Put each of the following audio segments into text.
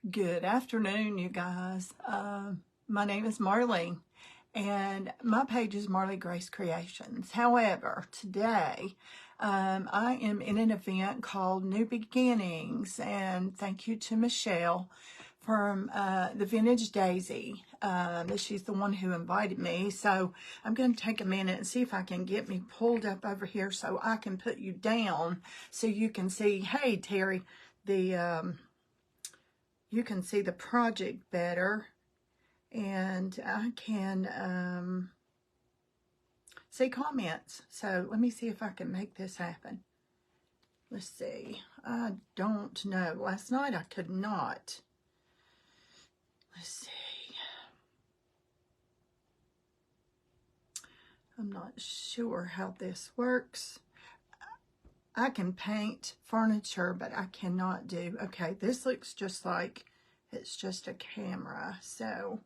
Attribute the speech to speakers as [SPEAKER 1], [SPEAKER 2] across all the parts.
[SPEAKER 1] Good afternoon, you guys. My name is Marlene, and my page is Marley Grace Creations. However, today I am in an event called New Beginnings, and thank you to Michelle from the Vintage Daisy. She's the one who invited me, so I'm going to take a minute and see if I can get me pulled up over here so I can put you down so you can see, hey Terry, you can see the project better, and I can see comments. So let me see if I can make this happen. Let's see. I don't know. Last night I could not. Let's see. I'm not sure how this works. I can paint furniture, but I cannot do, okay, this looks just like it's just a camera, so,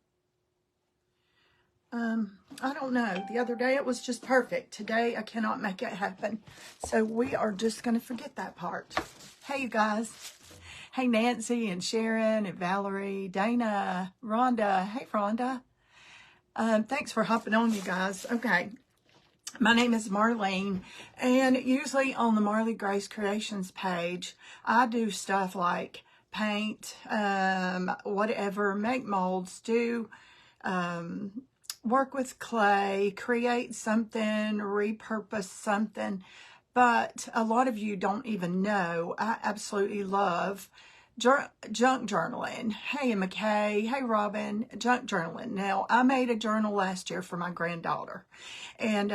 [SPEAKER 1] I don't know. The other day it was just perfect. Today I cannot make it happen. So we are just going to forget that part. Hey, you guys. Hey, Nancy and Sharon and Valerie, Dana, Rhonda. Hey, Rhonda. Thanks for hopping on, you guys. Okay. My name is Marlene, and usually on the Marley Grace Creations page, I do stuff like paint, whatever, make molds, do work with clay, create something, repurpose something. But a lot of you don't even know, I absolutely love junk journaling. Hey, McKay. Hey, Robin. Junk journaling. Now, I made a journal last year for my granddaughter, and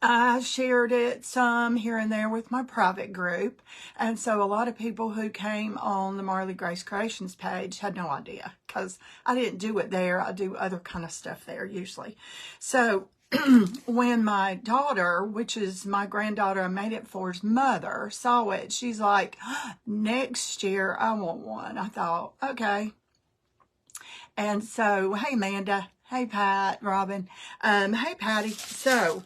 [SPEAKER 1] I shared it some here and there with my private group. And so a lot of people who came on the Marley Grace Creations page had no idea, because I didn't do it there. I do other kind of stuff there usually. So when my daughter, which is my granddaughter I made it for's mother, saw it, she's like, next year I want one. I thought, okay. And so, hey, Amanda. Hey, Pat, Robin. Hey, Patty. So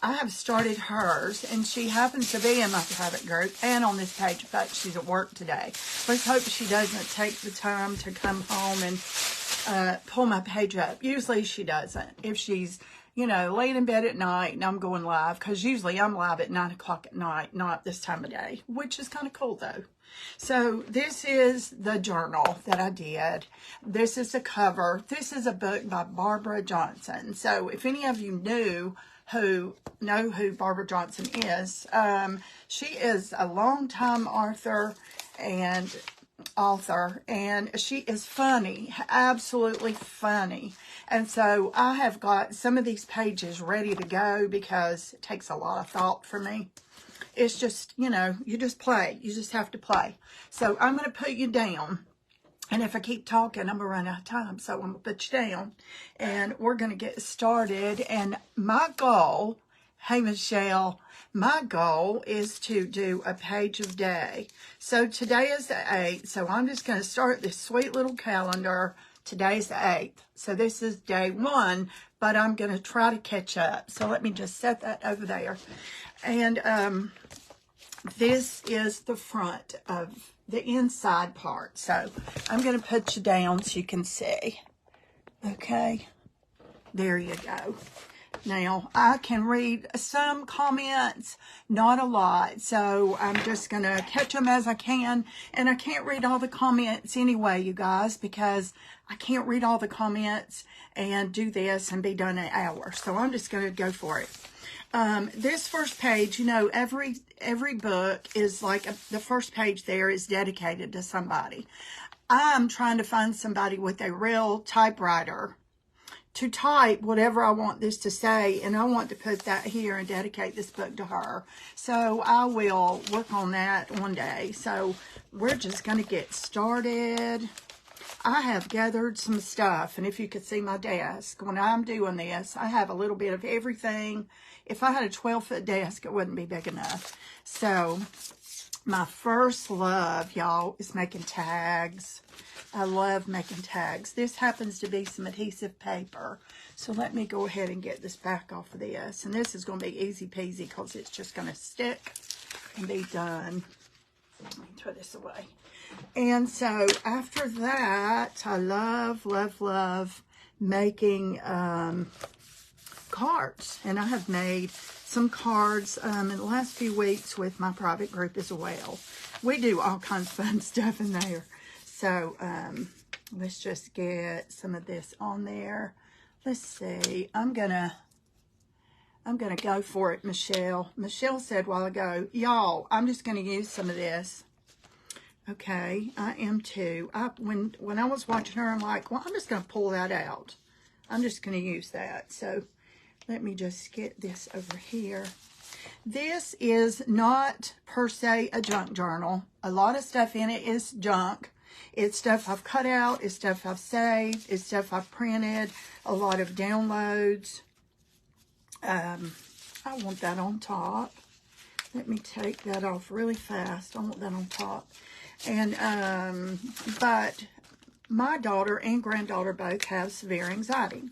[SPEAKER 1] I have started hers, and she happens to be in my private group and on this page, but she's at work today. Let's hope she doesn't take the time to come home and pull my page up. Usually she doesn't. If she's, you know, laying in bed at night and I'm going live, because usually I'm live at 9 o'clock at night, not this time of day, which is kind of cool though. So this is the journal that I did. This is the cover. This is a book by Barbara Johnson. So if any of you know who Barbara Johnson is, she is a longtime author, and she is funny, absolutely funny. And so I have got some of these pages ready to go because it takes a lot of thought for me. It's just, you know, you just play. You just have to play. So I'm going to put you down. And if I keep talking, I'm going to run out of time. So I'm going to put you down. And we're going to get started. And my goal, hey, Michelle, my goal is to do a page a day. So today is the 8th. So I'm just going to start this sweet little calendar. Today's the 8th. So this is day 1. But I'm going to try to catch up. So let me just set that over there. And this is the front of the inside part. So I'm going to put you down so you can see. Okay. There you go. Now, I can read some comments, not a lot. So I'm just going to catch them as I can. And I can't read all the comments anyway, you guys, because I can't read all the comments and do this and be done in an hour. So I'm just going to go for it. This first page, you know, every book is like the first page there is dedicated to somebody. I'm trying to find somebody with a real typewriter to type whatever I want this to say, and I want to put that here and dedicate this book to her. So I will work on that one day. So we're just going to get started. I have gathered some stuff, and if you could see my desk, when I'm doing this, I have a little bit of everything. If I had a 12-foot desk, it wouldn't be big enough. So my first love, y'all, is making tags. I love making tags. This happens to be some adhesive paper. So let me go ahead and get this back off of this. And this is going to be easy peasy because it's just going to stick and be done. Let me throw this away. And so after that, I love making cards. And I have made some cards in the last few weeks with my private group as well. We do all kinds of fun stuff in there. So let's just get some of this on there. Let's see. I'm gonna go for it, Michelle. Michelle said a while ago, y'all, I'm just gonna use some of this. Okay, I am too. When I was watching her, I'm like, well, I'm just gonna pull that out. I'm just gonna use that. So let me just get this over here. This is not per se a junk journal. A lot of stuff in it is junk. It's stuff I've cut out, it's stuff I've saved, it's stuff I've printed, a lot of downloads. I want that on top. Let me take that off really fast. I want that on top. And, but my daughter and granddaughter both have severe anxiety.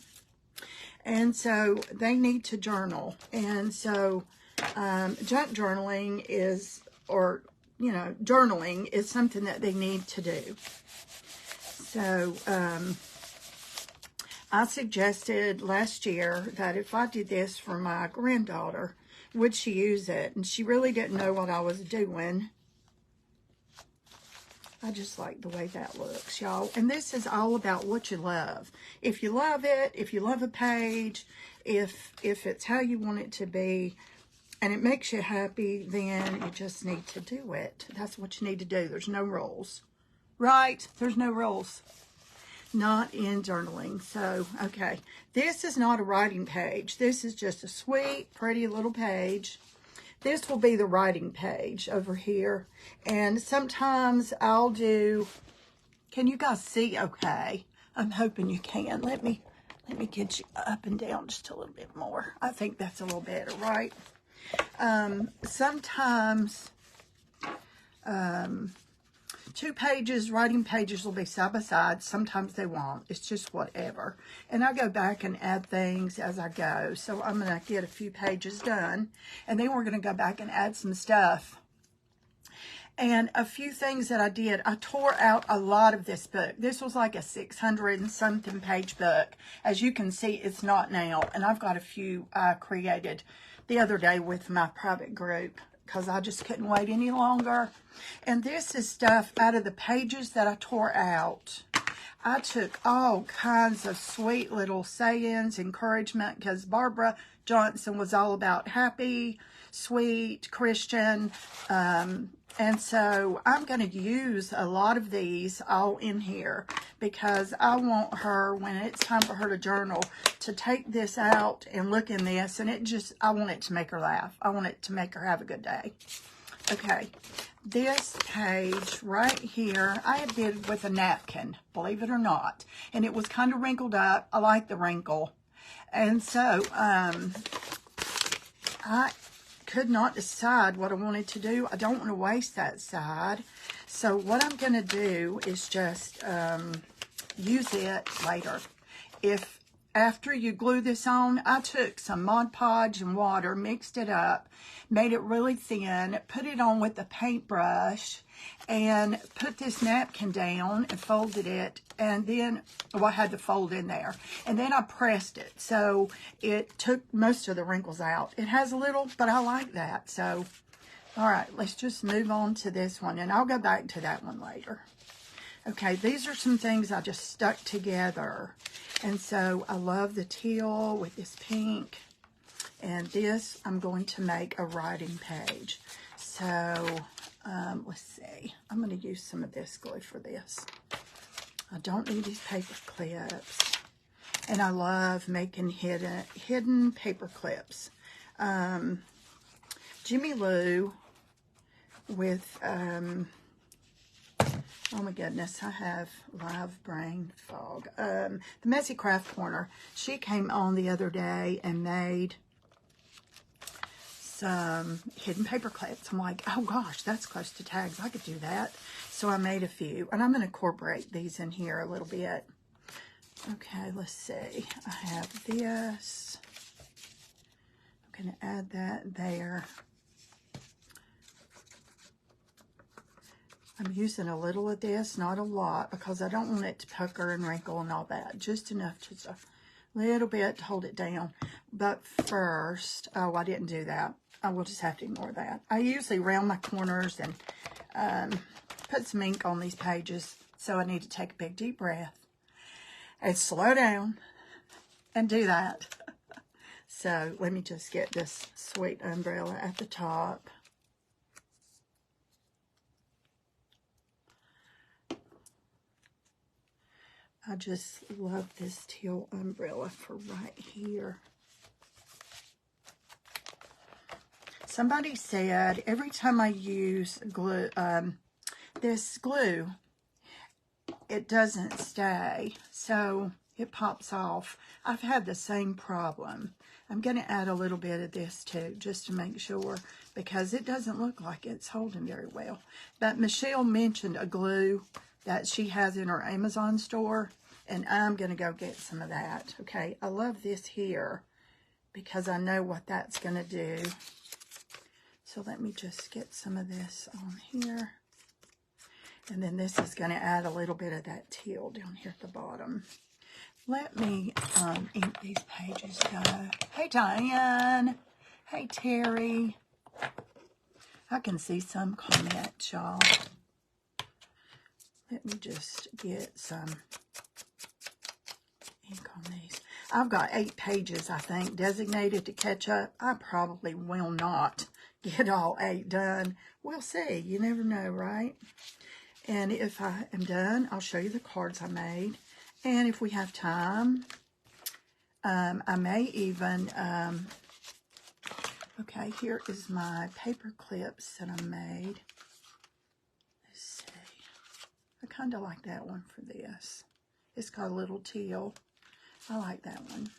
[SPEAKER 1] And so they need to journal. And so junk journaling is, or, you know, journaling is something that they need to do. So I suggested last year that if I did this for my granddaughter, would she use it? And she really didn't know what I was doing. I just like the way that looks, y'all. And this is all about what you love. If you love it, if you love a page, if it's how you want it to be, and it makes you happy, then you just need to do it. That's what you need to do. There's no rules. Right? There's no rules. Not in journaling. So, okay. This is not a writing page. This is just a sweet, pretty little page. This will be the writing page over here. And sometimes I'll do, can you guys see okay? I'm hoping you can. Let me get you up and down just a little bit more. I think that's a little better, right? Sometimes two pages, writing pages will be side by side. Sometimes they won't. It's just whatever. And I go back and add things as I go. So I'm going to get a few pages done. And then we're going to go back and add some stuff. And a few things that I did, I tore out a lot of this book. This was like a 600 and something page book. As you can see, it's not now. And I've got a few I created the other day with my private group, because I just couldn't wait any longer. And this is stuff out of the pages that I tore out. I took all kinds of sweet little sayings, encouragement, because Barbara Johnson was all about happy, sweet, Christian. And so I'm going to use a lot of these all in here, because I want her, when it's time for her to journal, to take this out and look in this. And I want it to make her laugh. I want it to make her have a good day. Okay, this page right here, I did with a napkin, believe it or not. And it was kind of wrinkled up. I like the wrinkle. And so I could not decide what I wanted to do. I don't want to waste that side. So what I'm going to do is just use it later. If after you glue this on, I took some Mod Podge and water, mixed it up, made it really thin, put it on with a paintbrush, and put this napkin down and folded it. And then, well, I had the fold in there. And then I pressed it. So it took most of the wrinkles out. It has a little, but I like that. So, all right, let's just move on to this one. And I'll go back to that one later. Okay, these are some things I just stuck together. And so I love the teal with this pink. And this, I'm going to make a writing page. So, let's see. I'm going to use some of this glue for this. I don't need these paper clips. And I love making hidden paper clips. Jimmy Lou with, oh my goodness, I have live brain fog. The Messy Craft Corner. She came on the other day and made some hidden paper clips. I'm like, oh gosh, that's close to tags. I could do that. So I made a few. And I'm going to incorporate these in here a little bit. Okay, let's see. I have this. I'm going to add that there. I'm using a little of this, not a lot, because I don't want it to pucker and wrinkle and all that. Just enough, just a little bit to hold it down. But first, oh, I didn't do that. I will just have to ignore that. I usually round my corners and put some ink on these pages. So I need to take a big deep breath and slow down and do that. So let me just get this sweet umbrella at the top. I just love this teal umbrella for right here. Somebody said every time I use glue, this glue, it doesn't stay, so it pops off. I've had the same problem. I'm going to add a little bit of this too, just to make sure, because it doesn't look like it's holding very well. But Michelle mentioned a glue that she has in her Amazon store, and I'm going to go get some of that. Okay, I love this here because I know what that's going to do. So let me just get some of this on here. And then this is going to add a little bit of that teal down here at the bottom. Let me ink these pages, though. Hey, Diane. Hey, Terry. I can see some comments, y'all. Let me just get some ink on these. I've got 8 pages, I think, designated to catch up. I probably will not get all 8 done. We'll see. You never know, right? And if I am done, I'll show you the cards I made. And if we have time, I may even, okay, here is my paper clips that I made. Let's see. I kind of like that one for this. It's got a little teal. I like that one.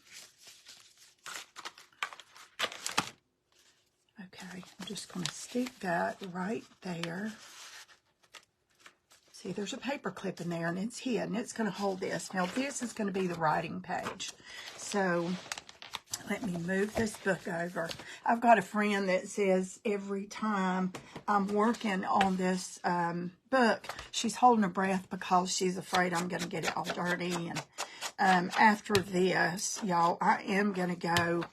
[SPEAKER 1] Okay, I'm just going to stick that right there. See, there's a paper clip in there, and it's hidden. It's going to hold this. Now, this is going to be the writing page. So, let me move this book over. I've got a friend that says every time I'm working on this book, she's holding her breath because she's afraid I'm going to get it all dirty. And after this, y'all, I am going to go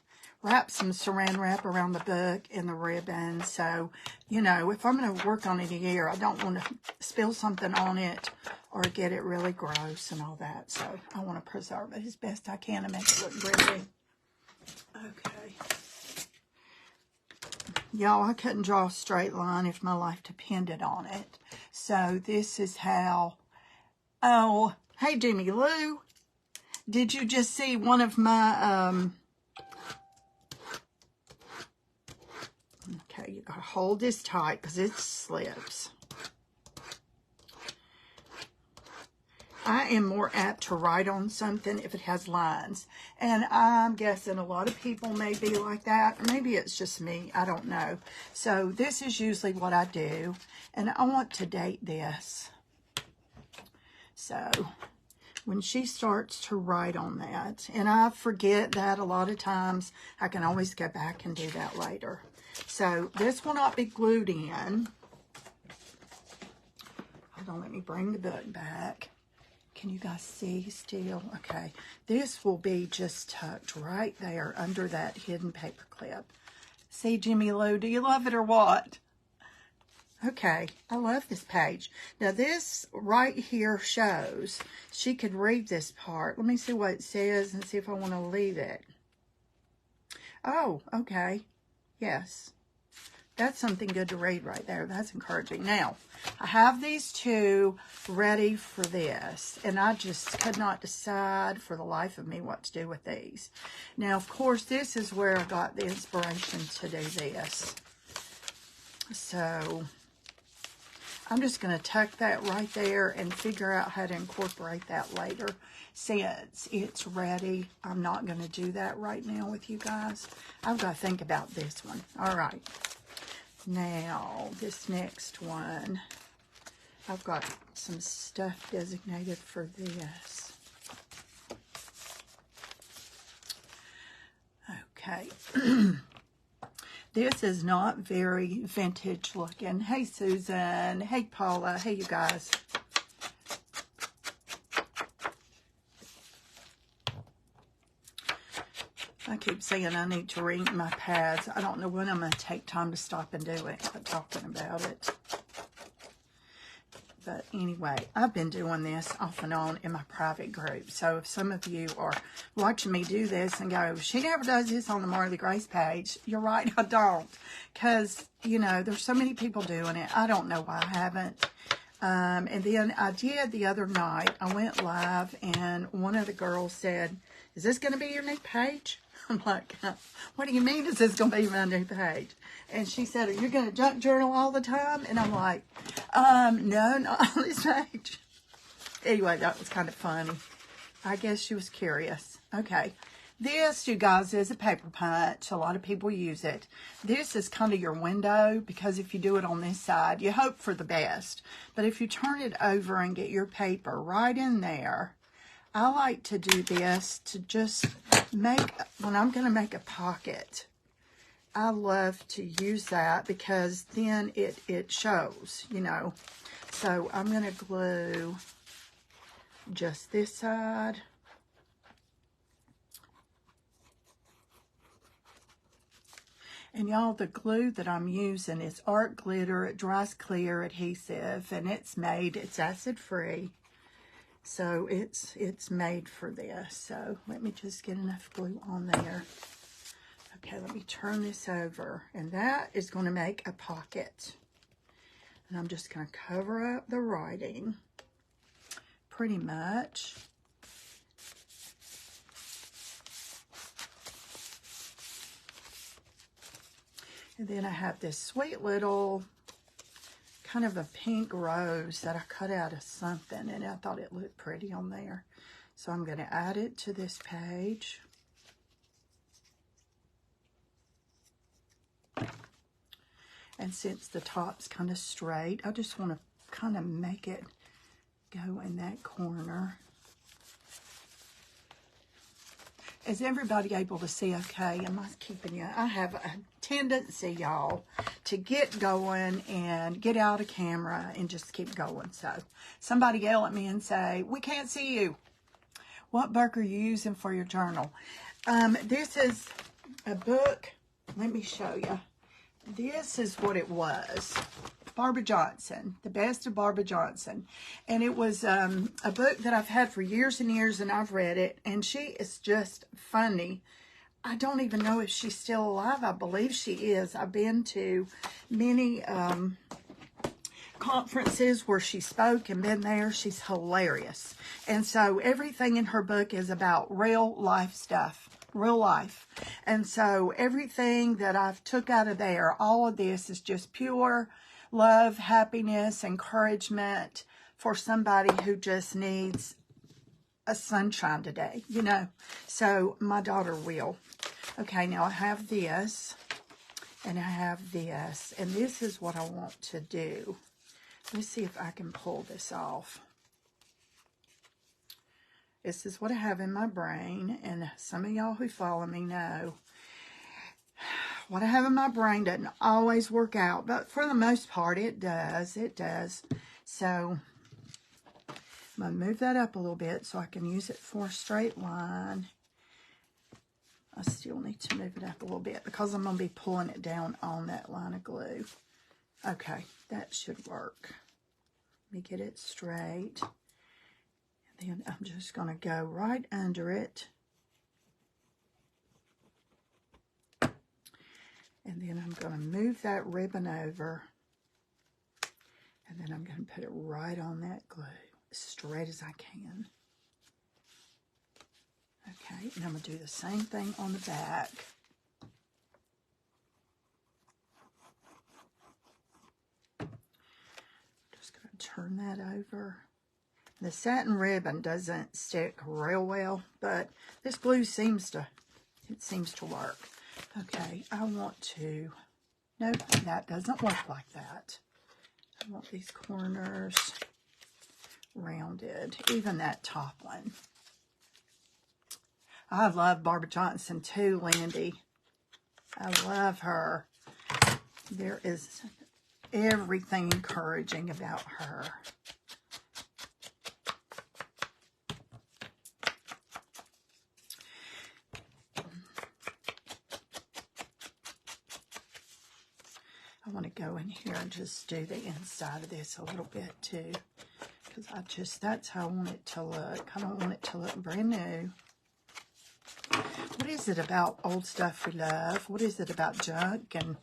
[SPEAKER 1] wrap some saran wrap around the book and the ribbon. So, you know, if I'm going to work on it here, I don't want to spill something on it or get it really gross and all that. So I want to preserve it as best I can and make it look pretty. Okay. Y'all, I couldn't draw a straight line if my life depended on it. So this is how, oh, hey, Jimmy Lou. Did you just see one of my, okay, you gotta hold this tight because it slips. I am more apt to write on something if it has lines. And I'm guessing a lot of people may be like that. Or maybe it's just me. I don't know. So this is usually what I do. And I want to date this. So when she starts to write on that, and I forget that a lot of times, I can always go back and do that later. So this will not be glued in. Hold on, let me bring the book back. Can you guys see still? Okay, this will be just tucked right there under that hidden paper clip. See, Jimmy Lou, do you love it or what? Okay, I love this page. Now this right here shows, she could read this part. Let me see what it says and see if I want to leave it. Oh, okay. Yes. That's something good to read right there. That's encouraging. Now, I have these two ready for this, and I just could not decide for the life of me what to do with these. Now, of course, this is where I got the inspiration to do this. So, I'm just going to tuck that right there and figure out how to incorporate that later. Since it's ready, I'm not going to do that right now with you guys. I've got to think about this one. All right. Now, this next one, I've got some stuff designated for this. Okay. This is not very vintage looking. Hey, Susan. Hey, Paula. Hey, you guys. I keep saying I need to read my pads. I don't know when I'm going to take time to stop and do it, but talking about it. But anyway, I've been doing this off and on in my private group. So if some of you are watching me do this and go, she never does this on the Marley Grace page, you're right, I don't. Because, you know, there's so many people doing it. I don't know why I haven't. And then I did the other night. I went live and one of the girls said, is this going to be your new page? I'm like, what do you mean is this going to be my new page? And she said, are you going to junk journal all the time? And I'm like, no, not on this page. Anyway, that was kind of funny. I guess she was curious. Okay. This, you guys, is a paper punch. A lot of people use it. This is kind of your window because if you do it on this side, you hope for the best. But if you turn it over and get your paper right in there, I like to do this to just make, when I'm going to make a pocket, I love to use that because then it shows, you know. So I'm going to glue just this side. And y'all, the glue that I'm using is art glitter. It dries clear adhesive, and it's acid free. So it's made for this. So let me just get enough glue on there. Okay, let me turn this over. And that is going to make a pocket. And I'm just going to cover up the writing pretty much. And then I have this sweet little kind of a pink rose that I cut out of something, and I thought it looked pretty on there. So I'm going to add it to this page. And since the top's kind of straight, I just want to kind of make it go in that corner. Is everybody able to see okay? Am I keeping you? I have a tendency, y'all, to get going and get out of camera and just keep going. So somebody yell at me and say, we can't see you. What book are you using for your journal? This is a book. Let me show you. This is what it was. Barbara Johnson, The Best of Barbara Johnson. And it was a book that I've had for years and years, and I've read it. And she is just funny. I don't even know if she's still alive. I believe she is. I've been to many conferences where she spoke and been there. She's hilarious. And so everything in her book is about real life stuff. Real life. And so everything that I've took out of there, all of this is just pure love, happiness, encouragement for somebody who just needs a sunshine today, you know. So my daughter will. Okay, now I have this, and I have this, and this is what I want to do. Let's see if I can pull this off. This is what I have in my brain, and some of y'all who follow me know what I have in my brain doesn't always work out, but for the most part, it does. It does. So I'm going to move that up a little bit so I can use it for a straight line. I still need to move it up a little bit because I'm going to be pulling it down on that line of glue. Okay, that should work. Let me get it straight. And then I'm just going to go right under it. And then I'm going to move that ribbon over. And then I'm going to put it right on that glue, as straight as I can. Okay, and I'm going to do the same thing on the back. Just going to turn that over. The satin ribbon doesn't stick real well, but this glue seems to work. Okay, I want to, nope, that doesn't work like that. I want these corners rounded, even that top one. I love Barbara Johnson too, Lindy. I love her. There is everything encouraging about her. I want to go in here and just do the inside of this a little bit too, because that's how I want it to look. I don't want it to look brand new. What is it about old stuff we love? What is it about junk and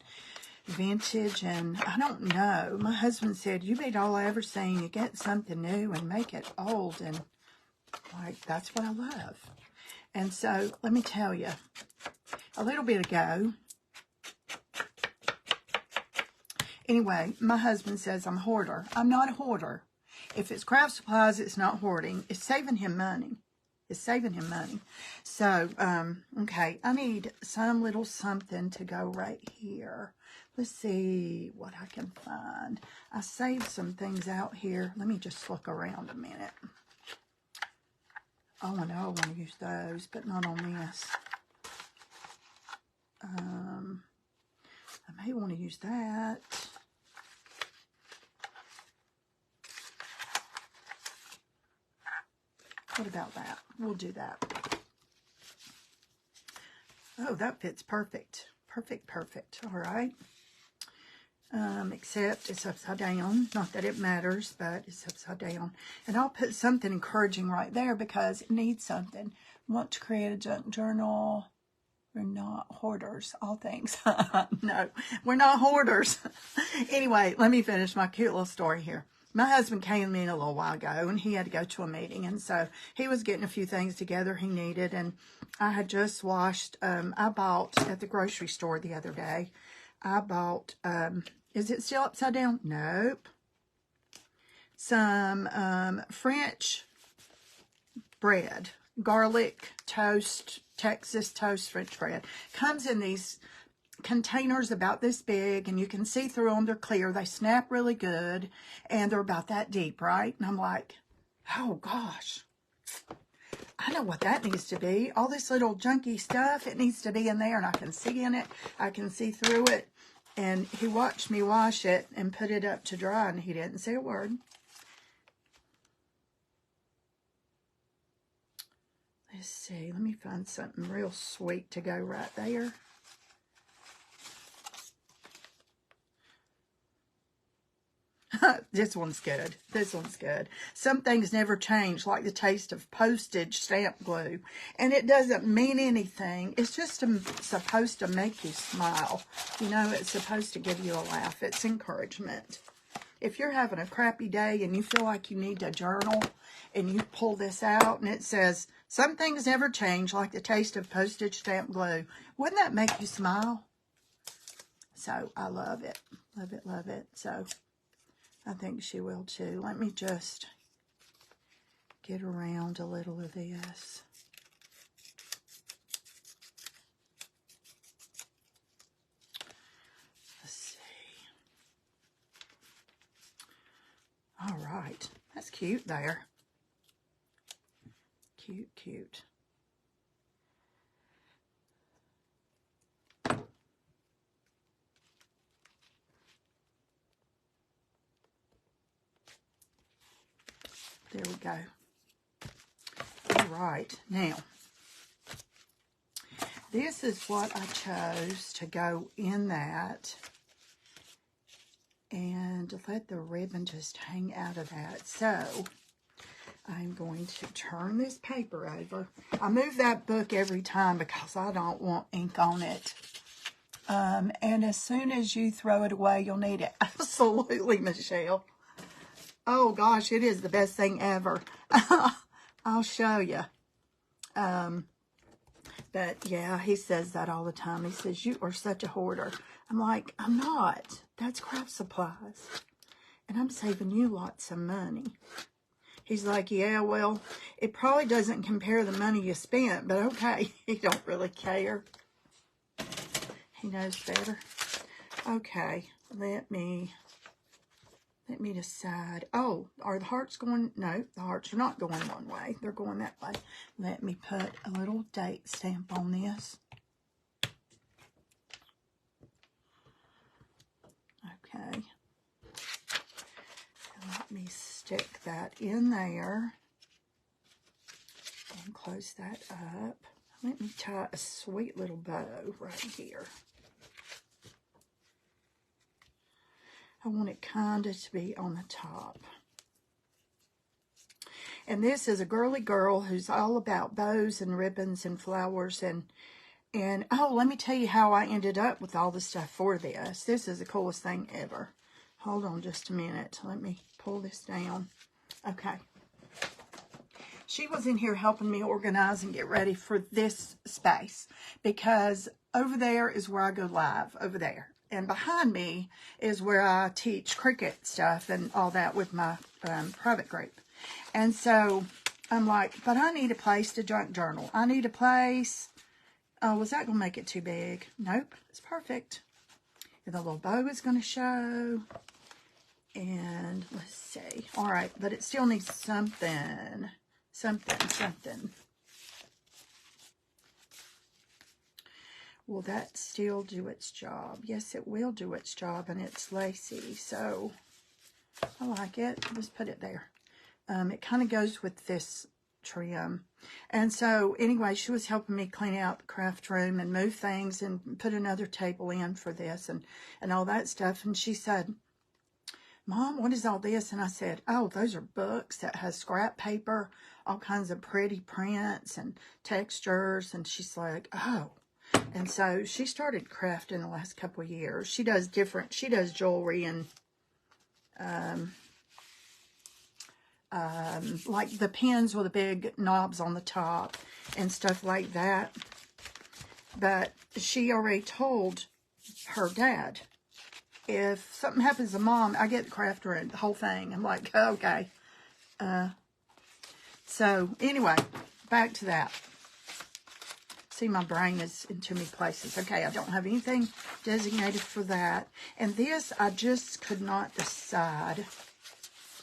[SPEAKER 1] vintage? And I don't know. My husband said, you beat all I ever seen. You get something new and make it old. And like, that's what I love. And so, let me tell you, a little bit ago, anyway, my husband says I'm a hoarder. I'm not a hoarder. If it's craft supplies, it's not hoarding. It's saving him money. It's saving him money. So, okay, I need some little something to go right here. Let's see what I can find. I saved some things out here. Let me just look around a minute. Oh, I know I want to use those, but not on this. I may want to use that. What about that? We'll do that. Oh, that fits perfect. Perfect, perfect. All right. Except it's upside down. Not that it matters, but it's upside down. And I'll put something encouraging right there because it needs something. Want to create a junk journal. We're not hoarders. All things. No, we're not hoarders. Anyway, let me finish my cute little story here. My husband came in a little while ago, and he had to go to a meeting, and so he was getting a few things together he needed, and I had just washed, I bought at the grocery store the other day, I bought, is it still upside down? Nope. Some French bread, garlic toast, Texas toast French bread. Comes in these containers about this big, and you can see through them. They're clear. They snap really good, and they're about that deep, right? And I'm like, oh gosh, I know what that needs to be. All this little junky stuff, it needs to be in there, and I can see in it. I can see through it. And he watched me wash it and put it up to dry, and he didn't say a word. Let's see. Let me find something real sweet to go right there. This one's good. This one's good. Some things never change, like the taste of postage stamp glue. And it doesn't mean anything. It's just supposed to make you smile. You know, it's supposed to give you a laugh. It's encouragement. If you're having a crappy day and you feel like you need a journal and you pull this out and it says, some things never change, like the taste of postage stamp glue. Wouldn't that make you smile? So I love it. Love it, love it. So I think she will too. Let me just get around a little of this. Let's see. All right. That's cute there. Cute, cute. There we go. All right, now, this is what I chose to go in that, and let the ribbon just hang out of that. So, I'm going to turn this paper over. I move that book every time because I don't want ink on it. And as soon as you throw it away, you'll need it. Absolutely, Michelle. Oh, gosh, it is the best thing ever. I'll show you. But, yeah, he says that all the time. He says, you are such a hoarder. I'm like, I'm not. That's craft supplies. And I'm saving you lots of money. He's like, yeah, well, it probably doesn't compare the money you spent, but okay. He don't really care. He knows better. Okay, let me decide. Oh, are the hearts going? No, the hearts are not going one way. They're going that way. Let me put a little date stamp on this. Okay. Let me stick that in there and close that up. Let me tie a sweet little bow right here. I want it kind of to be on the top. And this is a girly girl who's all about bows and ribbons and flowers and oh, let me tell you how I ended up with all the stuff for this. This is the coolest thing ever. Hold on just a minute. Let me pull this down. Okay. She was in here helping me organize and get ready for this space because over there is where I go live, over there. And behind me is where I teach Cricut stuff and all that with my private group. And so I'm like, but I need a place to junk journal. I need a place. Oh, was that going to make it too big? Nope, it's perfect. And the little bow is going to show. And let's see. All right, but it still needs something. Something. Will that still do its job? Yes, it will do its job, and it's lacy, so I like it. Just put it there. It kind of goes with this trim. And so, anyway, she was helping me clean out the craft room and move things and put another table in for this and all that stuff. And she said, Mom, what is all this? And I said, oh, those are books that has scrap paper, all kinds of pretty prints and textures. And she's like, oh. And so she started crafting the last couple of years. She does jewelry and like the pins with the big knobs on the top and stuff like that. But she already told her dad, if something happens to Mom, I get the craft room, the whole thing. I'm like, okay. So anyway, back to that. See, my brain is in too many places. Okay, I don't have anything designated for that. And this, I just could not decide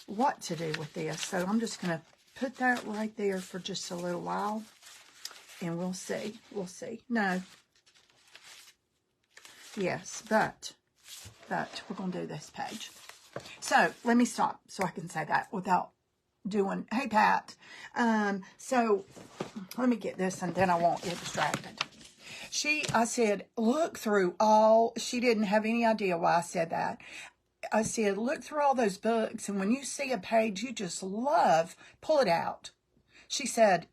[SPEAKER 1] what to do with this. So I'm just going to put that right there for just a little while. And we'll see. We'll see. No. Yes, but we're going to do this page. So let me stop so I can say that without doing, hey, Pat. So let me get this and then I won't get distracted. I said, look through all, she didn't have any idea why I said that. I said, look through all those books, and when you see a page you just love, pull it out. She said,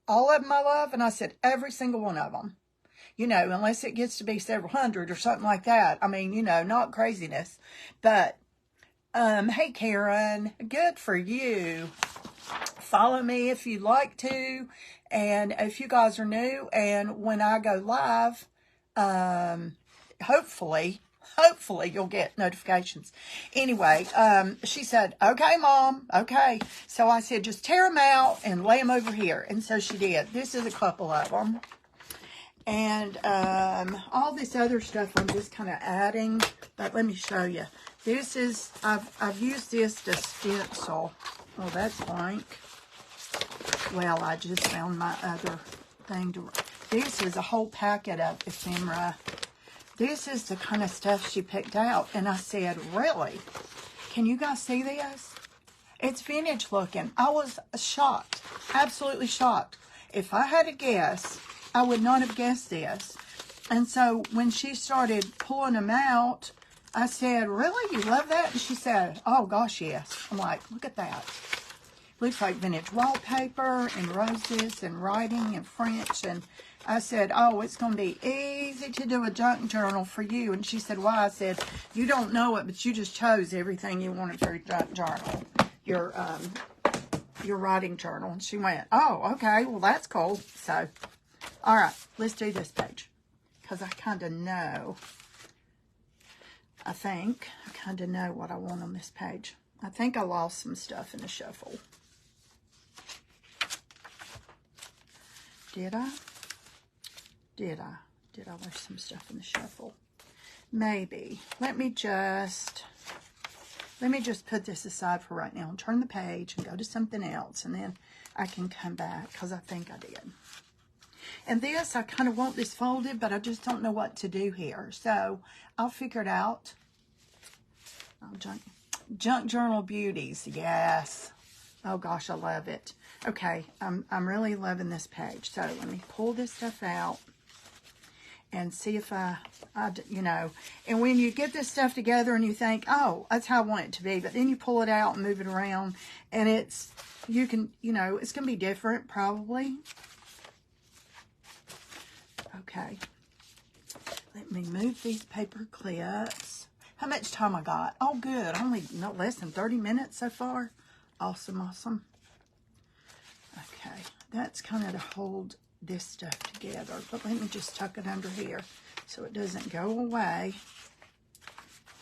[SPEAKER 1] all of them I love, and I said, every single one of them. You know, unless it gets to be several hundred or something like that. I mean, you know, not craziness. But, hey, Karen, good for you. Follow me if you'd like to. And if you guys are new, and when I go live, hopefully you'll get notifications. Anyway, she said, okay, Mom, okay. So I said, just tear them out and lay them over here. And so she did. This is a couple of them. And all this other stuff I'm just kind of adding, but let me show you. This is, I've used this to stencil. Oh, that's blank. Well, I just found my other thing to, this is a whole packet of ephemera. This is the kind of stuff she picked out. And I said, really? Can you guys see this? It's vintage looking. I was shocked, absolutely shocked. If I had to guess, I would not have guessed this. And so when she started pulling them out, I said, really? You love that? And she said, oh, gosh, yes. I'm like, look at that. Looks like vintage wallpaper and roses and writing and French. And I said, oh, it's going to be easy to do a junk journal for you. And she said, why? I said, you don't know it, but you just chose everything you wanted for your junk journal, your writing journal. And she went, oh, okay, well, that's cool. So, all right, let's do this page because I kind of know. I kind of know what I want on this page. I think I lost some stuff in the shuffle. Did I? Did I lose some stuff in the shuffle? Maybe. Let me just put this aside for right now and turn the page and go to something else, and then I can come back because I think I did. And this, I kind of want this folded, but I just don't know what to do here. So I'll figure it out. Oh, junk journal beauties. Yes. Oh gosh, I love it. Okay, I'm really loving this page. So let me pull this stuff out and see if you know, and when you get this stuff together and you think, oh, that's how I want it to be, but then you pull it out and move it around, and you can, you know, it's going to be different probably. Okay, let me move these paper clips. How much time I got? Oh, good. Only not less than 30 minutes so far. Awesome, awesome. Okay, that's kind of to hold this stuff together, but let me just tuck it under here so it doesn't go away.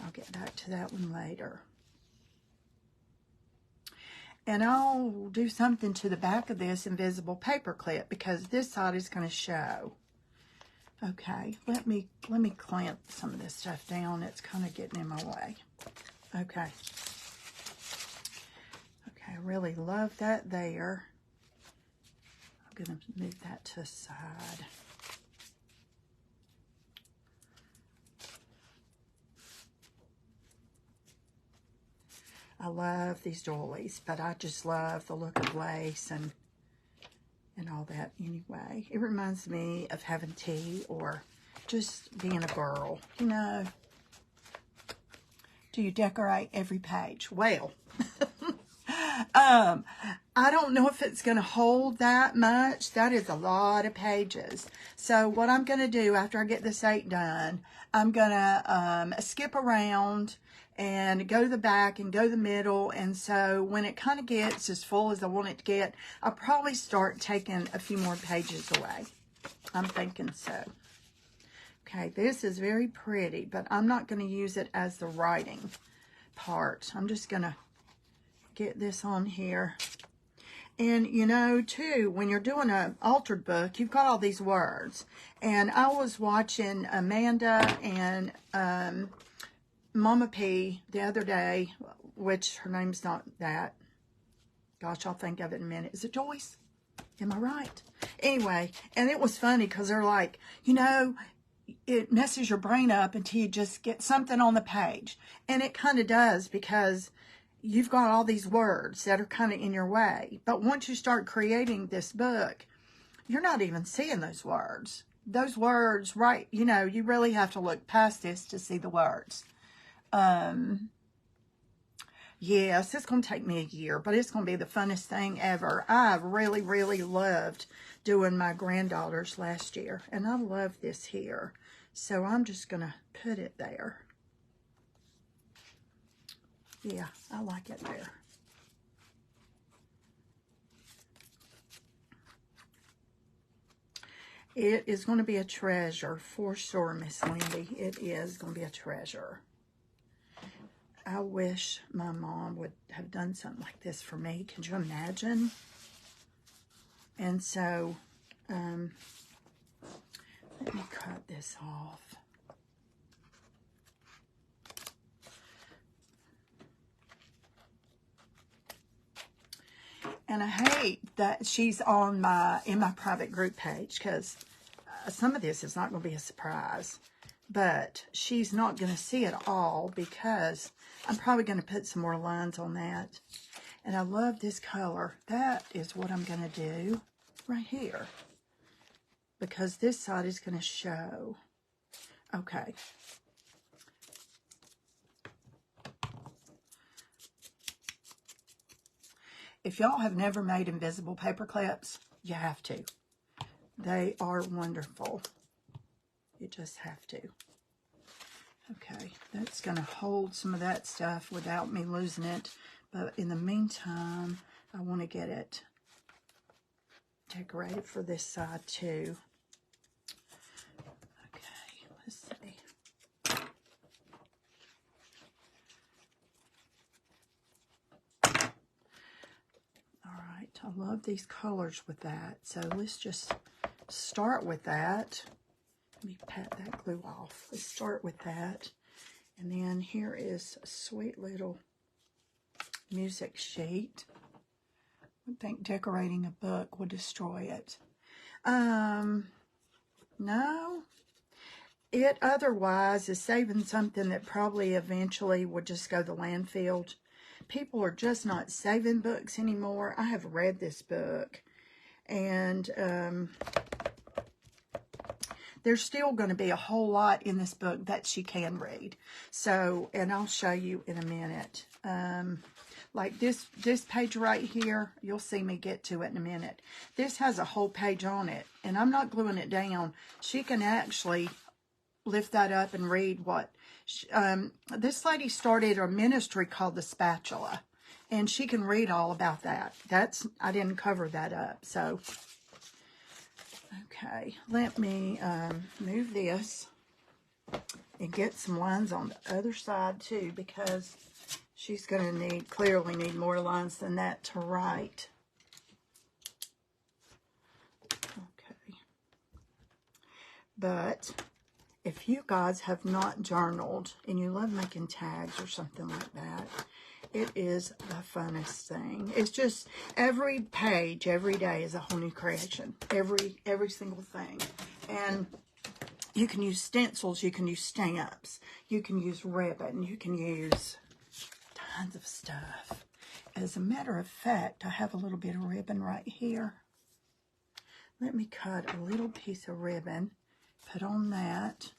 [SPEAKER 1] I'll get back to that one later. And I'll do something to the back of this invisible paper clip because this side is going to show. Okay, let me clamp some of this stuff down. It's kind of getting in my way. Okay. Okay, I really love that there. I'm going to move that to the side. I love these doilies, but I just love the look of lace and all that anyway. It reminds me of having tea or just being a girl, you know. Do you decorate every page? Well, I don't know if it's going to hold that much. That is a lot of pages. So what I'm going to do after I get this 8 done, I'm going to skip around and go to the back and go to the middle. And so when it kind of gets as full as I want it to get, I'll probably start taking a few more pages away. I'm thinking so. Okay, this is very pretty, but I'm not going to use it as the writing part. I'm just going to get this on here. And you know, too, when you're doing an altered book, you've got all these words. And I was watching Amanda and Mama P the other day, which her name's not that. Gosh, I'll think of it in a minute. Is it Joyce? Am I right? Anyway, and it was funny because they're like, you know, it messes your brain up until you just get something on the page. And it kind of does because you've got all these words that are kind of in your way. But once you start creating this book, you're not even seeing those words. Those words, right, you know, you really have to look past this to see the words. Yes, it's going to take me a year, but it's going to be the funnest thing ever. I really, really loved doing my granddaughter's last year, and I love this here. So I'm just going to put it there. Yeah, I like it there. It is going to be a treasure for sure, Miss Lindy. It is going to be a treasure. I wish my mom would have done something like this for me. Can you imagine? And so, let me cut this off. And I hate that she's on in my private group page because some of this is not going to be a surprise. But she's not going to see it all because I'm probably going to put some more lines on that. And I love this color. That is what I'm going to do right here. Because this side is going to show. Okay. If y'all have never made invisible paper clips, you have to. They are wonderful. You just have to. Okay, that's going to hold some of that stuff without me losing it. But in the meantime, I want to get it decorated for this side too. Okay, let's see. All right, I love these colors with that. So let's just start with that. Let me pat that glue off. Let's start with that. And then here is a sweet little music sheet. I think decorating a book would destroy it. No. it otherwise is saving something that probably eventually would just go to landfill. People are just not saving books anymore. I have read this book, and there's still going to be a whole lot in this book that she can read. So, and I'll show you in a minute. Like this page right here, you'll see me get to it in a minute. This has a whole page on it, and I'm not gluing it down. She can actually lift that up and read what... this lady started a ministry called The Spatula, and she can read all about that. I didn't cover that up, so... Okay, let me move this and get some lines on the other side too, because she's going to clearly need more lines than that to write. Okay. But if you guys have not journaled and you love making tags or something like that, it is the funnest thing. It's just every page, every day is a whole new creation. Every single thing. And you can use stencils, you can use stamps, you can use ribbon, you can use tons of stuff. As a matter of fact, I have a little bit of ribbon right here. Let me cut a little piece of ribbon, put on that.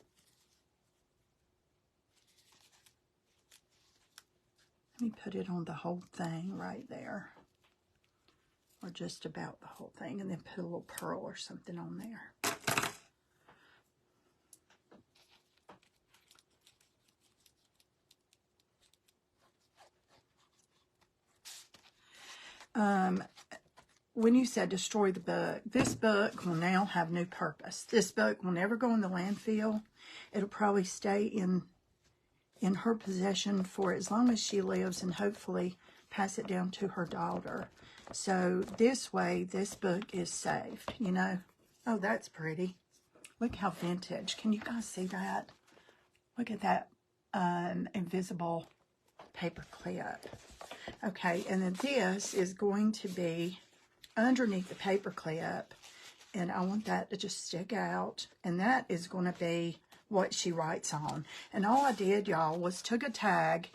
[SPEAKER 1] Let me put it on the whole thing right there, or just about the whole thing, and then put a little pearl or something on there. When you said destroy the book, this book will now have new purpose. This book will never go in the landfill. It'll probably stay in her possession for as long as she lives, and hopefully pass it down to her daughter. So this way, this book is saved, you know. Oh, that's pretty. Look how vintage. Can you guys see that? Look at that invisible paper clip. Okay, and then this is going to be underneath the paper clip, and I want that to just stick out, and that is going to be what she writes on. And all I did, y'all, was took a tag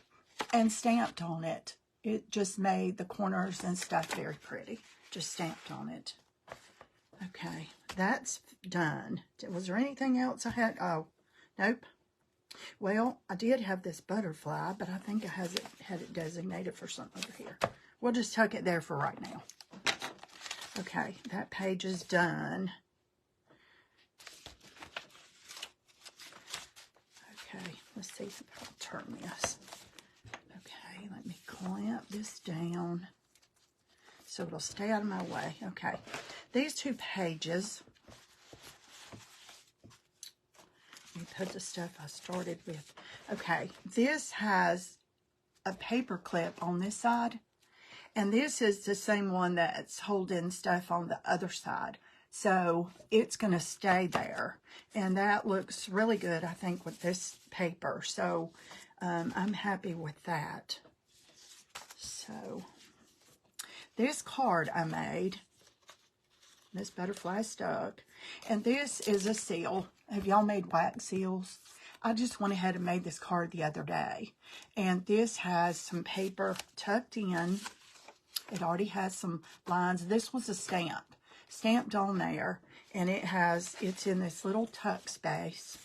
[SPEAKER 1] and stamped on it. It just made the corners and stuff very pretty. Just stamped on it. Okay, that's done. Was there anything else I had? Oh, nope. Well, I did have this butterfly, but I think I had it designated for something over here. We'll just tuck it there for right now. Okay, that page is done. Okay, let's see if I'll turn this. Okay, let me clamp this down so it'll stay out of my way. Okay, these two pages, let me put the stuff I started with. Okay, this has a paper clip on this side, and this is the same one that's holding stuff on the other side. So it's going to stay there, and that looks really good, I think, with this paper. So I'm happy with that. So this card I made, this butterfly stuck, and this is a seal. Have y'all made wax seals? I just went ahead and made this card the other day, and this has some paper tucked in. It already has some lines. This was a stamp. Stamped on there, and it's in this little tuck space,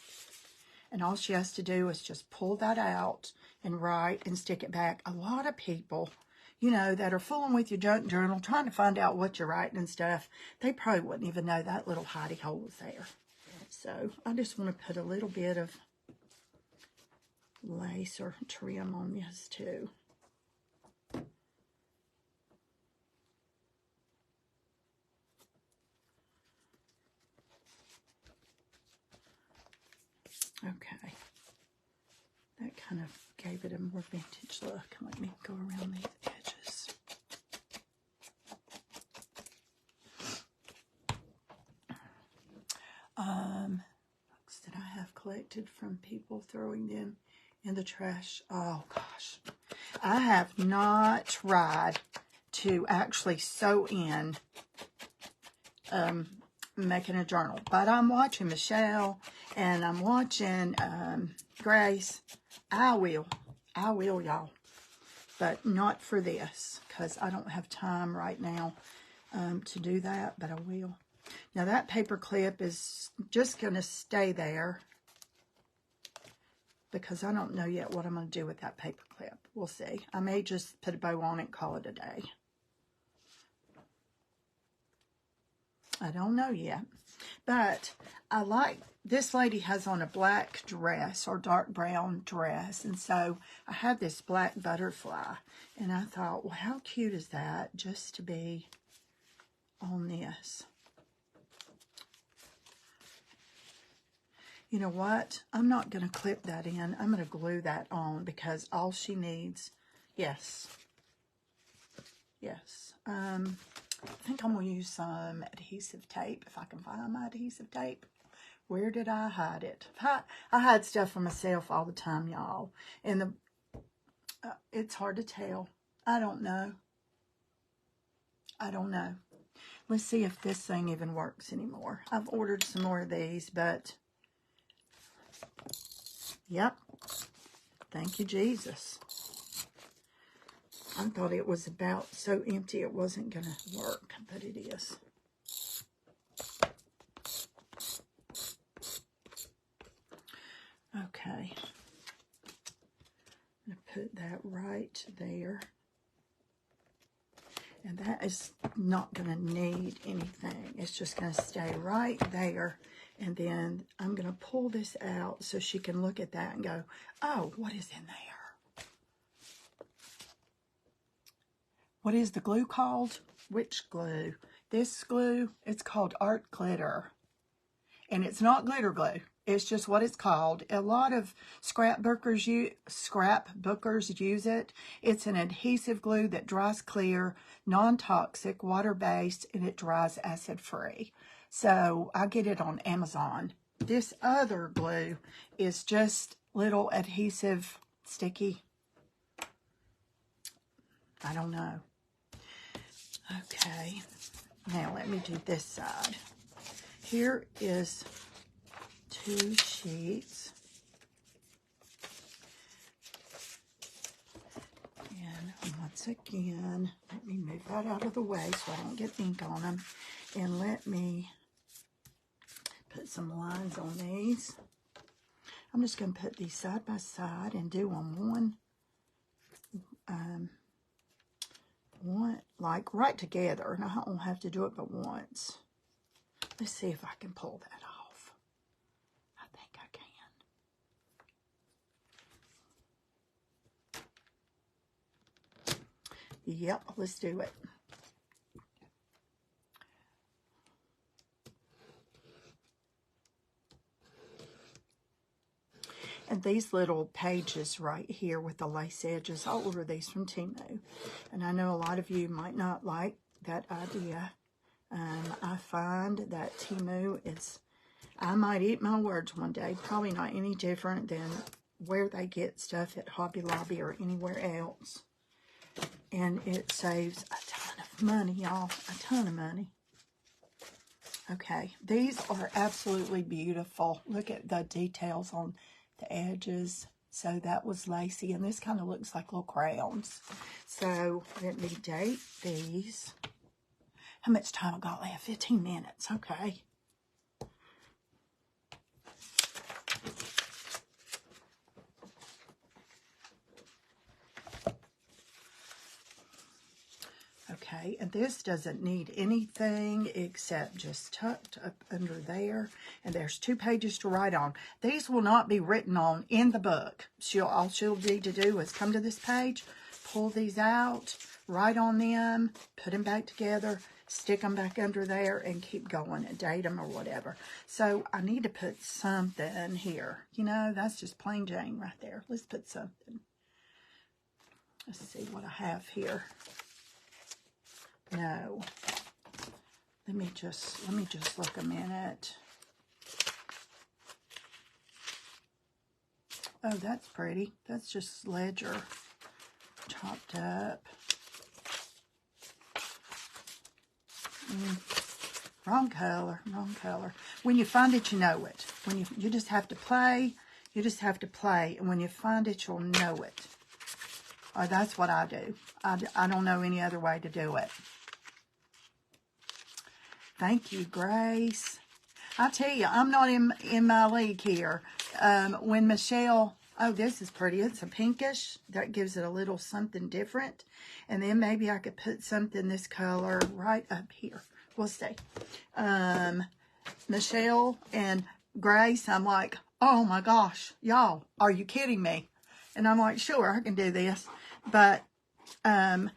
[SPEAKER 1] and all she has to do is just pull that out and write and stick it back. A lot of people, you know, that are fooling with your junk journal, trying to find out what you're writing and stuff, they probably wouldn't even know that little hidey hole was there. So I just want to put a little bit of lace or trim on this too. Okay, that kind of gave it a more vintage look. Let me go around these edges. Books that I have collected from people throwing them in the trash. Oh gosh, I have not tried to actually sew in making a journal, but I'm watching Michelle And I'm watching Grace. I will, y'all. But not for this, because I don't have time right now to do that, but I will. Now that paper clip is just going to stay there because I don't know yet what I'm going to do with that paper clip. We'll see. I may just put a bow on it and call it a day. I don't know yet. But I like, this lady has on a black dress or dark brown dress. And so I had this black butterfly. And I thought, well, how cute is that just to be on this? You know what? I'm not going to clip that in. I'm going to glue that on because all she needs, yes. I think I'm going to use some adhesive tape if I can find my adhesive tape. Where did I hide it? I hide stuff for myself all the time, y'all. And it's hard to tell. I don't know. Let's see if this thing even works anymore. I've ordered some more of these, but yep. Thank you, Jesus. I thought it was about so empty it wasn't going to work, but it is. Okay. I'm going to put that right there. And that is not going to need anything. It's just going to stay right there. And then I'm going to pull this out so she can look at that and go, oh, what is in there? What is the glue called? Which glue? This glue, it's called art glitter. And it's not glitter glue. It's just what it's called. A lot of scrapbookers use it. It's an adhesive glue that dries clear, non-toxic, water-based, and it dries acid-free. So I get it on Amazon. This other glue is just little adhesive sticky. I don't know. Okay. Now let me do this side. Here is 2 sheets. And once again, let me move that out of the way so I don't get ink on them. And let me put some lines on these. I'm just going to put these side by side and do on one, like right together. And I don't have to do it but once. Let's see if I can pull that off. I think I can. Yep, let's do it. And these little pages right here with the lace edges, I'll order these from Temu. And I know a lot of you might not like that idea. I find that Temu is, I might eat my words one day, probably not any different than where they get stuff at Hobby Lobby or anywhere else. And it saves a ton of money, y'all, a ton of money. Okay, these are absolutely beautiful. Look at the details on the edges. So that was lacy, and this kind of looks like little crayons. So let me date these. How much time I got left? 15 minutes. Okay. Okay, and this doesn't need anything except just tucked up under there. And there's 2 pages to write on. These will not be written on in the book. All she'll need to do is come to this page, pull these out, write on them, put them back together, stick them back under there, and keep going and date them or whatever. So I need to put something here. You know, that's just plain Jane right there. Let's put something. Let's see what I have here. No. Let me just look a minute. Oh, that's pretty. That's just ledger chopped up. Wrong color, wrong color. When you find it, you know it. When you just have to play. You just have to play. And when you find it, you'll know it. Or that's what I do. I don't know any other way to do it. Thank you, Grace. I tell you, I'm not in my league here. When Michelle... Oh, this is pretty. It's a pinkish. That gives it a little something different. And then maybe I could put something this color right up here. We'll see. Michelle and Grace, I'm like, oh my gosh, y'all, are you kidding me? And I'm like, sure, I can do this. But I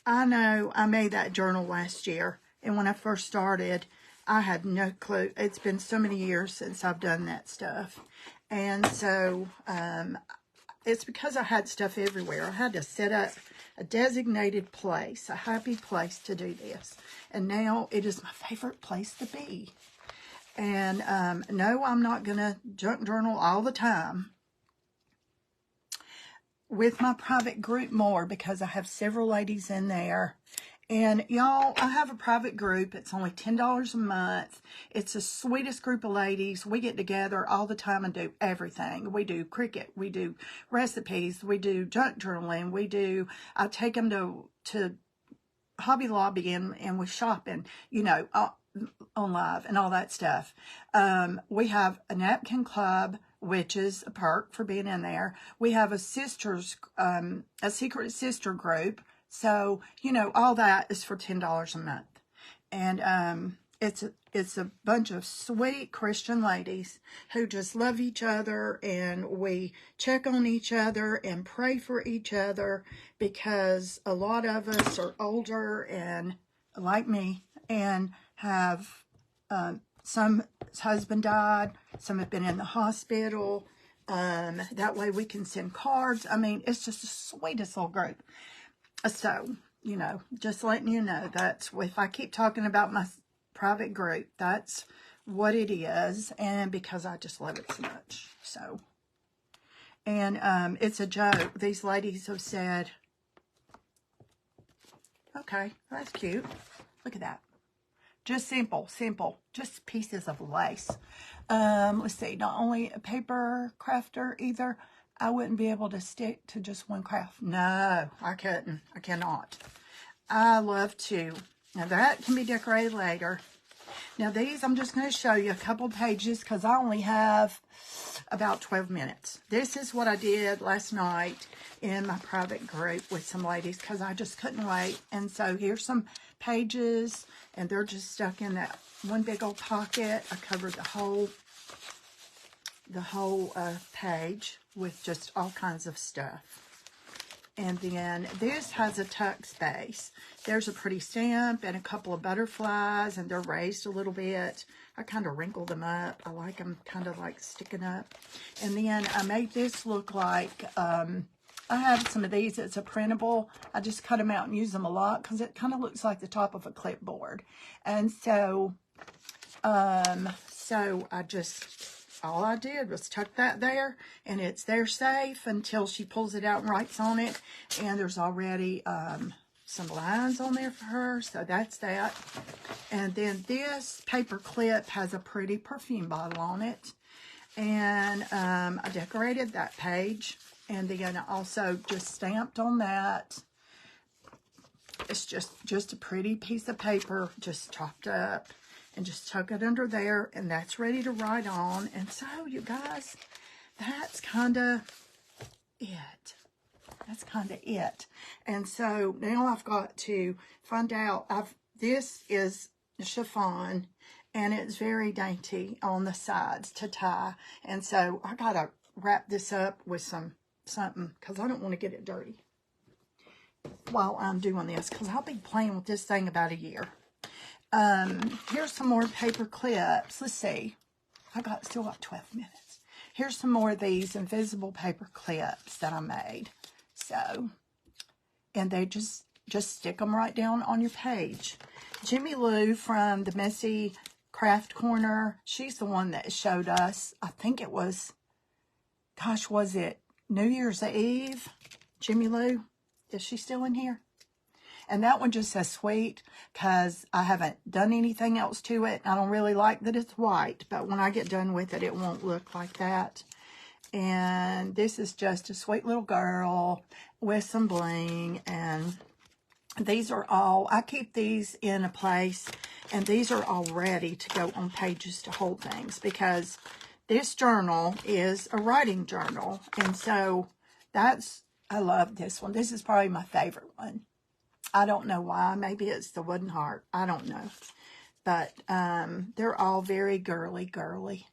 [SPEAKER 1] know I made that journal last year. And when I first started, I had no clue. It's been so many years since I've done that stuff. And so it's because I had stuff everywhere. I had to set up a designated place, a happy place to do this. And now it is my favorite place to be. And no, I'm not going to junk journal all the time. With my private group more, because I have several ladies in there. And y'all, I have a private group. It's only $10 a month. It's the sweetest group of ladies. We get together all the time and do everything. We do cricket. We do recipes. We do junk journaling. I take them to Hobby Lobby and we shop and, you know, on live and all that stuff. We have a napkin club, which is a perk for being in there. We have a secret sister group. So, you know, all that is for $10 a month. And it's a bunch of sweet Christian ladies who just love each other, and we check on each other and pray for each other, because a lot of us are older and like me and have some's husband died, some have been in the hospital. That way we can send cards. I mean, it's just the sweetest little group. So, you know, just letting you know, that's, if I keep talking about my private group, that's what it is. And because I just love it so much. So, and it's a joke. These ladies have said, okay, that's cute. Look at that. Just simple, just pieces of lace. Let's see, not only a paper crafter either. I wouldn't be able to stick to just one craft. No, I couldn't. I cannot. I love to. Now that can be decorated later. Now these, I'm just going to show you a couple pages because I only have about 12 minutes. This is what I did last night in my private group with some ladies because I just couldn't wait. And so here's some pages, and they're just stuck in that one big old pocket. I covered the whole page with just all kinds of stuff. And then this has a tuck space. There's a pretty stamp and a couple of butterflies, and they're raised a little bit. I kind of wrinkle them up. I like them kind of like sticking up. And then I made this look like, I have some of these. It's a printable. I just cut them out and use them a lot because it kind of looks like the top of a clipboard. And so, all I did was tuck that there, and it's there safe until she pulls it out and writes on it. And there's already some lines on there for her, so that's that. And then this paper clip has a pretty perfume bottle on it. And I decorated that page, and then I also just stamped on that. It's just a pretty piece of paper, just topped up. And just tuck it under there, and that's ready to write on. And so, you guys, that's kind of it. That's kind of it. And so, now I've got to find out. This is chiffon, and it's very dainty on the sides to tie. And so, I got to wrap this up with something, because I don't want to get it dirty while I'm doing this, because I'll be playing with this thing about a year. Here's some more paper clips. Let's see. Still got 12 minutes. Here's some more of these invisible paper clips that I made. So, and they just stick them right down on your page. Jimmy Lou from the Messy Craft Corner, she's the one that showed us, I think it was, gosh, was it New Year's Eve? Jimmy Lou, is she still in here? And that one just says sweet because I haven't done anything else to it. I don't really like that it's white, but when I get done with it, it won't look like that. And this is just a sweet little girl with some bling. And these are all, I keep these in a place, and these are all ready to go on pages to hold things, because this journal is a writing journal. And so I love this one. This is probably my favorite one. I don't know why. Maybe it's the wooden heart. I don't know. But they're all very girly.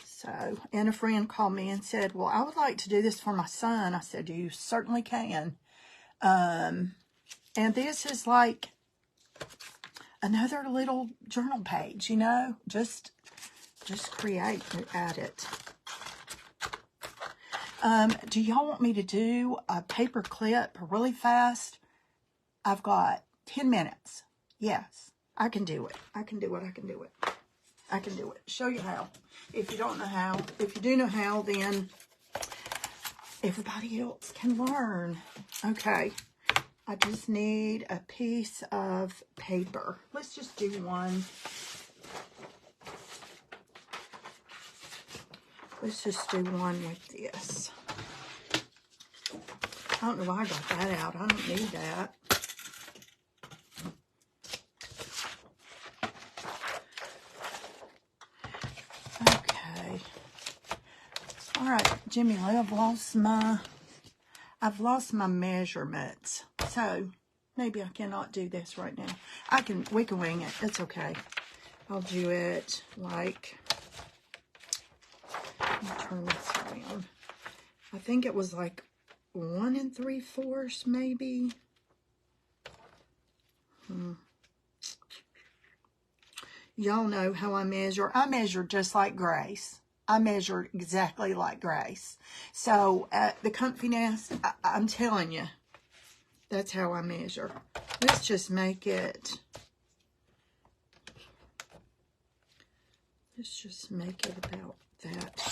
[SPEAKER 1] So, and a friend called me and said, well, I would like to do this for my son. I said, you certainly can. And this is like another little journal page, you know, just create and add it. Do y'all want me to do a paper clip really fast? I've got 10 minutes. Yes, I can do it. I can do it. I can do it. I can do it. Show you how. If you don't know how, if you do know how, then everybody else can learn. Okay. I just need a piece of paper. Let's just do one. Let's just do one with this. I don't know why I got that out. I don't need that. Okay. All right, Jimmy Lee, I've lost my measurements. So maybe I cannot do this right now. We can wing it. It's okay. I'll do it like, let me turn this around. I think it was like 1 3/4 maybe. Y'all know how I measure. I measure just like Grace. I measure exactly like Grace. So the Comfy Nest, I'm telling you, that's how I measure. Let's just make it. Let's just make it about that.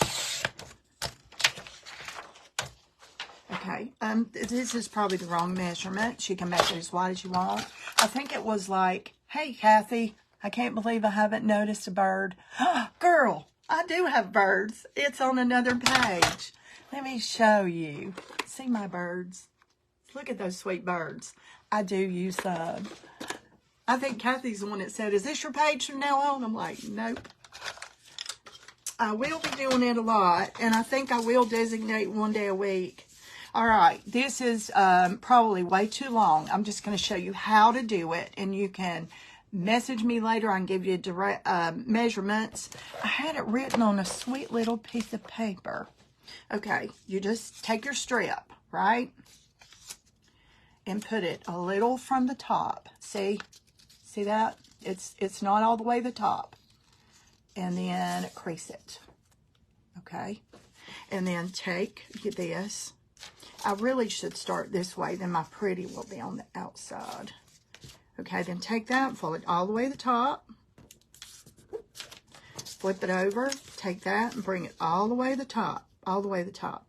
[SPEAKER 1] Okay, this is probably the wrong measurement. You can make it as wide as you want. I think it was like, hey, Kathy, I can't believe I haven't noticed a bird. Girl, I do have birds. It's on another page. Let me show you. See my birds? Look at those sweet birds. I do use them. I think Kathy's the one that said, is this your page from now on? I'm like, nope. I will be doing it a lot, and I think I will designate one day a week. All right, this is probably way too long. I'm just going to show you how to do it, and you can message me later. I can give you direct measurements. I had it written on a sweet little piece of paper. Okay, you just take your strip, right, and put it a little from the top. See that? It's not all the way to the top. And then crease it. Okay, and then take this. I really should start this way, then my pretty will be on the outside. Okay, then take that, fold it all the way to the top. Flip it over, take that and bring it all the way to the top. All the way to the top.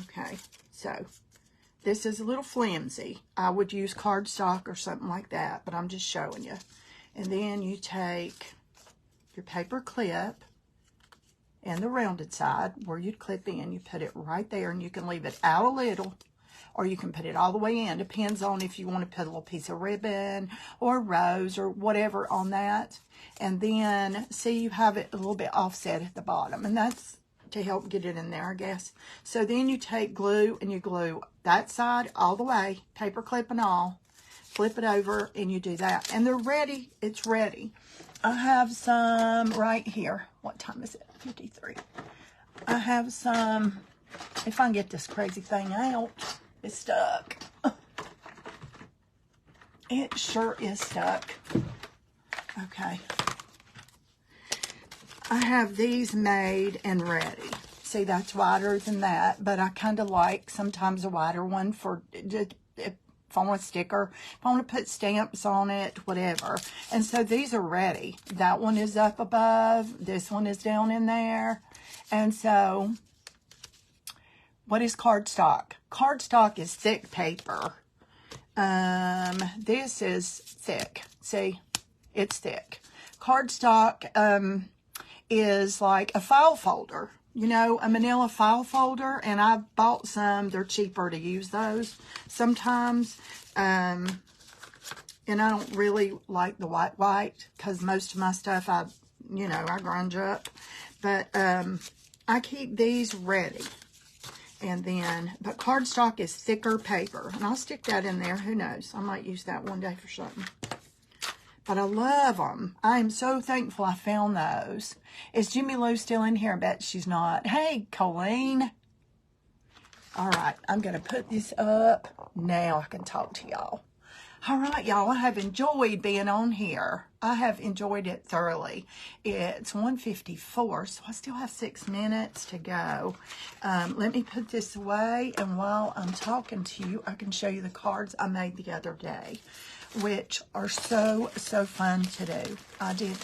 [SPEAKER 1] Okay, so this is a little flimsy. I would use cardstock or something like that, but I'm just showing you. And then you take your paper clip and the rounded side where you'd clip in, you put it right there, and you can leave it out a little, or you can put it all the way in. Depends on if you want to put a little piece of ribbon or rose or whatever on that. And then, see, you have it a little bit offset at the bottom, and that's to help get it in there, I guess. So then you take glue and you glue that side all the way, paper clip and all, flip it over, and you do that. And they're ready. It's ready. I have some right here. What time is it? 53. I have some, if I can get this crazy thing out, it's stuck. It sure is stuck. Okay. I have these made and ready. See, that's wider than that, but I kind of like sometimes a wider one for if I want a sticker, if I want to put stamps on it, whatever. And so these are ready. That one is up above. This one is down in there. And so what is cardstock? Cardstock is thick paper. This is thick. See, it's thick. Cardstock is like a file folder, you know, a manila file folder, and I bought some. They're cheaper to use those sometimes. And I don't really like the white because most of my stuff I grunge up. But I keep these ready. And then, but cardstock is thicker paper. And I'll stick that in there. Who knows? I might use that one day for something. But I love them. I am so thankful I found those. Is Jimmy Lou still in here? I bet she's not. Hey, Colleen. All right, I'm going to put this up. Now I can talk to y'all. All right, y'all, I have enjoyed being on here. I have enjoyed it thoroughly. It's 1:54, so I still have 6 minutes to go. Let me put this away, and while I'm talking to you, I can show you the cards I made the other day, which are so, so fun to do. I did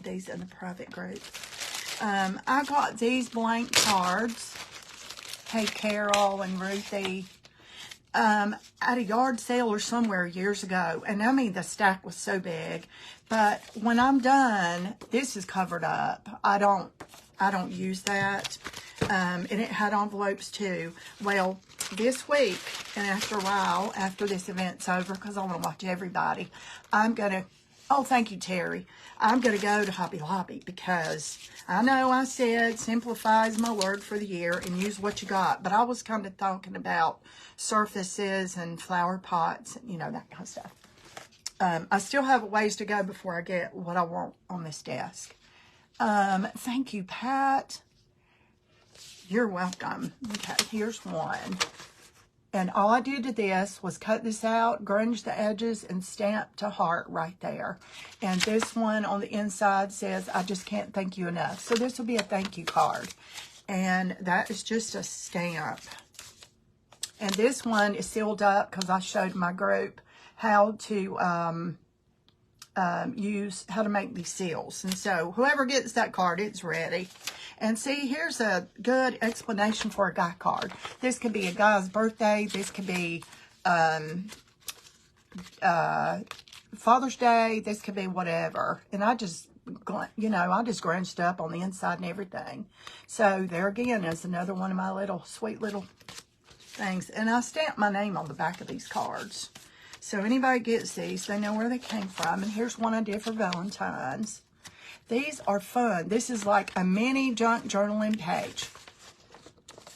[SPEAKER 1] these in a private group. I got these blank cards. Hey, Carol and Ruthie. At a yard sale or somewhere years ago. And I mean, the stack was so big. But when I'm done, this is covered up. I don't use that. And it had envelopes too. Well, this week, and after a while, after this event's over, because I want to watch everybody, I'm going to, oh, thank you, Terry. I'm going to go to Hobby Lobby because I know I said simplify is my word for the year and use what you got. But I was kind of talking about surfaces and flower pots, you know, that kind of stuff. I still have a ways to go before I get what I want on this desk. Thank you, Pat. You're welcome. Okay, here's one. And all I did to this was cut this out, grunge the edges, and stamp to heart right there. And this one on the inside says, I just can't thank you enough. So this will be a thank you card. And that is just a stamp. And this one is sealed up because I showed my group how to how to make these seals. And so whoever gets that card, it's ready. And see, here's a good explanation for a guy card. This could be a guy's birthday. This could be Father's Day. This could be whatever. And I just, you know, I just grunged up on the inside and everything. So there again is another one of my little sweet little things. And I stamp my name on the back of these cards. So anybody gets these, they know where they came from. And here's one I did for Valentine's. These are fun. This is like a mini junk journaling page.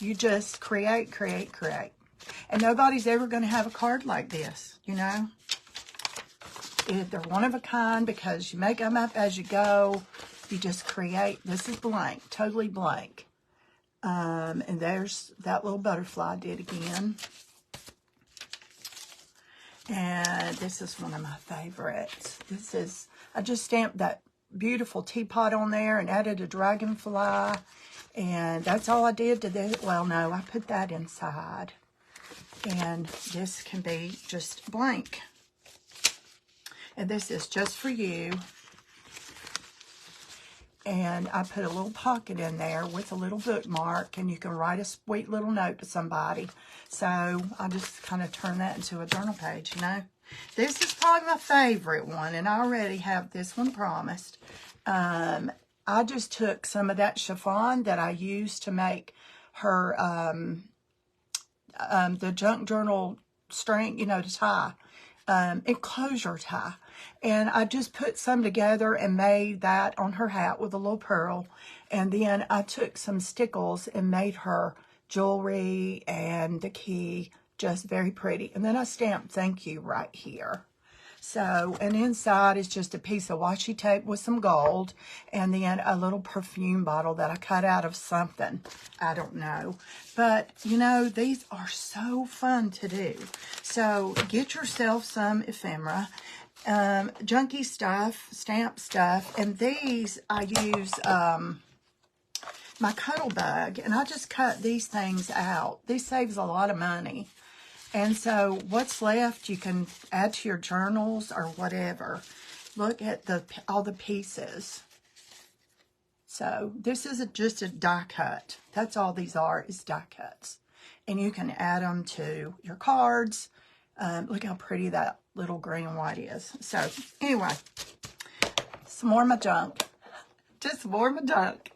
[SPEAKER 1] You just create. And nobody's ever going to have a card like this, you know. They're one of a kind because you make them up as you go. You just create. This is blank, totally blank. And there's that little butterfly I did again. And this is one of my favorites. This is, I just stamped that beautiful teapot on there and added a dragonfly. And that's all I did to this. Well, no, I put that inside. And this can be just blank. And this is just for you. And I put a little pocket in there with a little bookmark, and you can write a sweet little note to somebody. So I just kind of turn that into a journal page, you know. This is probably my favorite one, and I already have this one promised. I just took some of that chiffon that I used to make her, the junk journal string, you know, to tie. Enclosure tie. And I just put some together and made that on her hat with a little pearl. And then I took some stickles and made her jewelry and the key just very pretty. And then I stamped thank you right here. So, and inside is just a piece of washi tape with some gold, and then a little perfume bottle that I cut out of something. I don't know. But, you know, these are so fun to do. So, get yourself some ephemera, junky stuff, stamp stuff, and these I use my Cuddle Bug, and I just cut these things out. This saves a lot of money. And so what's left you can add to your journals or whatever. Look at all the pieces. So this is just a die cut. That's all these are, is die cuts. And you can add them to your cards. Look how pretty that little green and white is. So anyway, some more of my junk. Just more of my junk.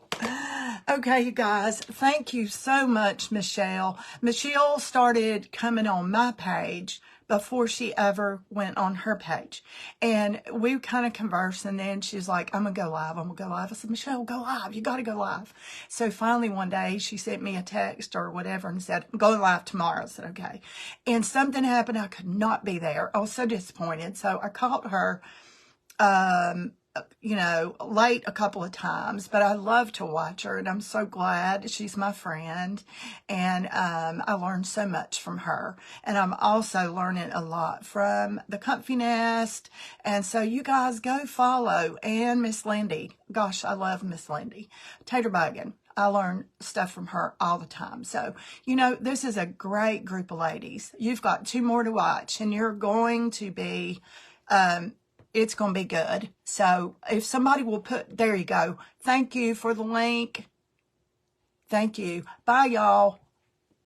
[SPEAKER 1] Okay, you guys, thank you so much, Michelle. Michelle started coming on my page before she ever went on her page. And we kind of conversed, and then she's like, I'm going to go live. I'm going to go live. I said, Michelle, go live. You got to go live. So finally one day she sent me a text or whatever and said, I'm going live tomorrow. I said, okay. And something happened. I could not be there. I was so disappointed. So I called her, you know, late a couple of times, but I love to watch her, and I'm so glad she's my friend, and I learned so much from her, and I'm also learning a lot from the Comfy Nest, and so you guys go follow, and Miss Lindy. Gosh, I love Miss Lindy. Tater Buggin'. I learn stuff from her all the time. So, you know, this is a great group of ladies. You've got 2 more to watch, and you're going to be, it's going to be good. So if somebody will put, there you go. Thank you for the link. Thank you. Bye, y'all.